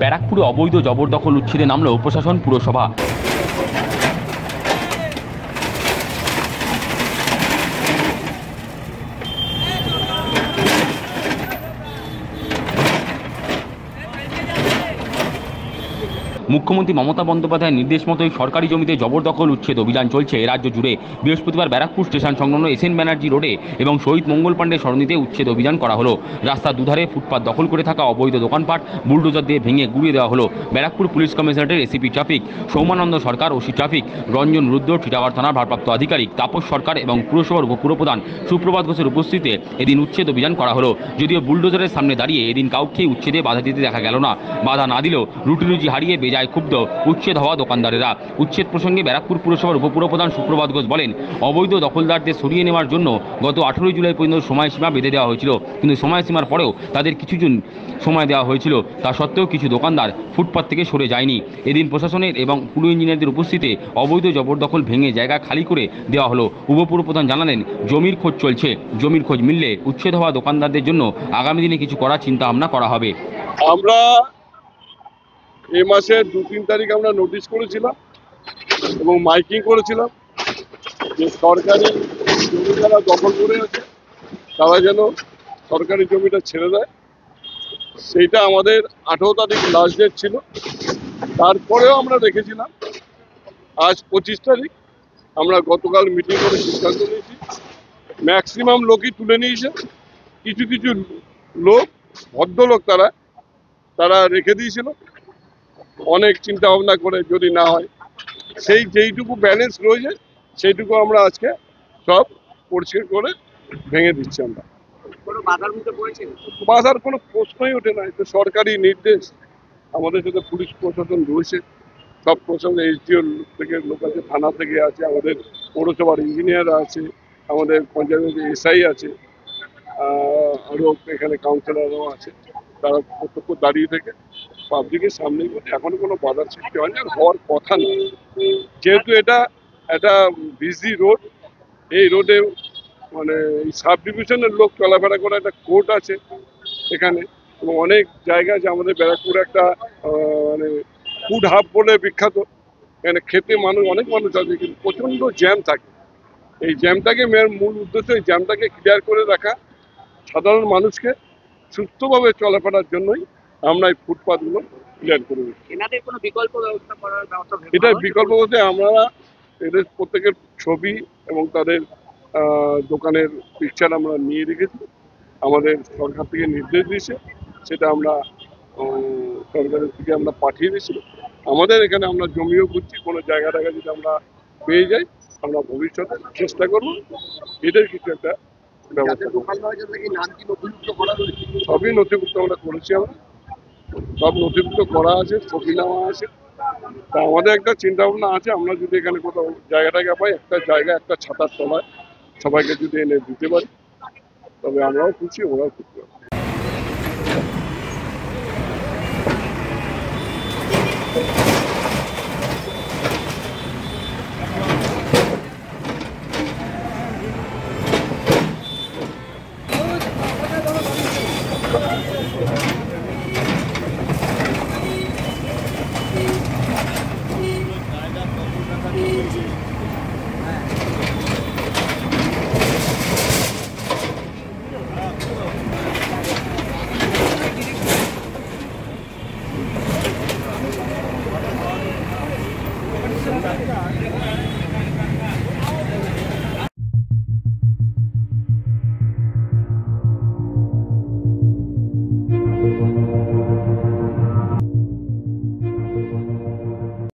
ব্যারাকপুরে অবৈধ জবরদখল উচ্ছেদে নামল প্রশাসন পুরসভা। মুখ্যমন্ত্রী মমতা বন্দ্যোপাধ্যায়ের নির্দেশ মতোই সরকারি জমিতে জবরদখল উচ্ছেদ অভিযান চলছে রাজ্য জুড়ে। বৃহস্পতিবার ব্যারাকপুর স্টেশন সংলগ্ন এসএন ব্যানার্জি রোডে এবং শহীদ মঙ্গল পাণ্ডে সরণিতে উচ্ছেদ অভিযান করা হলো। রাস্তার দুধারে ফুটপাত দখল করে থাকা অবৈধ দোকানপাট বুলডোজার দিয়ে ভেঙে গুঁড়িয়ে দেওয়া হলো। ব্যারাকপুর পুলিশ কমিশনারেটের ACP traffic Soumananda Sarkar, OC traffic Ranjan Rudra, Titagarh থানার ভারপ্রাপ্ত আধিকারিক তাপস সরকার এবং পুরসভার উপপুরপ্রধান সুপ্রভাত ঘোষের উপস্থিতিতে এদিন উচ্ছেদ অভিযান করা হলো। যদিও বুলডোজারের সামনে দাঁড়িয়ে এদিন কাউকে উচ্ছেদে বাধা দিতে দেখা গেল না। বাধা না দিলেও রুটি হারিয়ে বেজায় ক্ষুব্ধ উচ্ছেদ হওয়া দোকানদারেরা। উচ্ছেদ প্রসঙ্গে ব্যারাকপুর পুরসভার উপপুরপ্রধান সুপ্রভাত ঘোষ বলেন, অবৈধ দখলদারদের সরিয়ে নেওয়ার জন্য গত 18 জুলাই পর্যন্ত সময়সীমা বেঁধে দেওয়া হয়েছিল, কিন্তু সময়সীমার পরেও তাদের কিছুদিন সময় দেওয়া হয়েছিল। তা সত্ত্বেও কিছু দোকানদার ফুটপাত থেকে সরে যায়নি। এদিন প্রশাসনের এবং পুর ইঞ্জিনিয়ারদের উপস্থিতিতে অবৈধ জবরদখল ভেঙে জায়গা খালি করে দেওয়া হলো। উপপুরপ্রধান জানালেন, জমির খোঁজ চলছে, জমির খোঁজ মিললে উচ্ছেদ হওয়া দোকানদারদের জন্য আগামী দিনে কিছু করার চিন্তা ভাবনা করা হবে। আমরা এই মাসের 2-3 তারিখ আমরা নোটিশ করেছিলাম এবং মাইকিং করেছিলাম যে সরকারি জমি যারা দখল করে আছে তারা যেন সরকারি জমিটা ছেড়ে দেয়। সেইটা আমাদের 18 তারিখ লাস্ট ডেট ছিল। তারপরেও আমরা রেখেছিলাম। আজ 25 তারিখ আমরা গতকাল মিটিং করে সিদ্ধান্ত নিয়েছি, ম্যাক্সিমাম লোকই তুলে নিয়েছে। কিছু কিছু লোক, ভদ্রলোক তারা রেখে দিয়েছিল অনেক চিন্তা ভাবনা করে, যদি না হয় সেই যেইটুকু ব্যালেন্স রয়েছে সেইটুকু আমরা আজকে সব পরিষ্কার করে ভেঙে দিচ্ছি। আমরা বাধার কোনো প্রশ্নই ওঠে না, এটা সরকারি নির্দেশ। আমাদের সাথে পুলিশ প্রশাসন রয়েছে, সব প্রশাসন, এসডিও থেকে লোক আছে, থানা থেকে আছে, আমাদের পৌরসভার ইঞ্জিনিয়ার আছে, আমাদের পঞ্চায়েতের এসআই আছে, আরও এখানে কাউন্সিলরও আছে। তারা প্রত্যক্ষ দাঁড়িয়ে থেকে পাবলিকের সামনেই বলে এখনো কোনো বাধার সৃষ্টি হয়নি, আর হওয়ার কথা না। যেহেতু এটা একটা বিজি রোড, এই রোডে মানে এই সাব ডিভিশনের লোক চলাফেরা করে, একটা কোর্ট আছে এখানে, এবং অনেক জায়গা আছে। আমাদের ব্যারাকপুর একটা মানে ফুড হাব বলে বিখ্যাত, এখানে খেতে অনেক মানুষ আছে, কিন্তু প্রচণ্ড জ্যাম থাকে। এই জ্যামটাকে মূল উদ্দেশ্য এই জ্যামটাকে ক্লিয়ার করে রাখা, সাধারণ মানুষকে সুস্থভাবে চলাফেরার জন্যই আমরা এই ফুটপাথগুলো ক্লিয়ার করে দিচ্ছি। এটার বিকল্প বলতে আমরা এদের প্রত্যেকের ছবি এবং তাদের দোকানের পিকচার আমরা নিয়ে রেখেছি। আমাদের সরকার থেকে নির্দেশ দিয়েছে, সেটা আমরা সরকারের থেকে আমরা পাঠিয়ে দিয়েছি। আমাদের এখানে আমরা জমিও খুঁজছি, কোনো জায়গা যদি আমরা পেয়ে যাই আমরা ভবিষ্যতে চেষ্টা করব এদের কিছু একটা ব্যবস্থা। সবই নথিভুক্ত আমরা করেছি, আমরা সব নথিভুক্ত করা আছে, ছবি নেওয়া আছে। তা আমাদের একটা চিন্তা ভাবনা আছে, আমরা যদি এখানে কোথাও জায়গাটাকে পাই, একটা জায়গা একটা ছাতার তলায় সবাইকে যদি এনে দিতে পারি, তবে আমরাও খুশি, ওরাও খুশি হবে।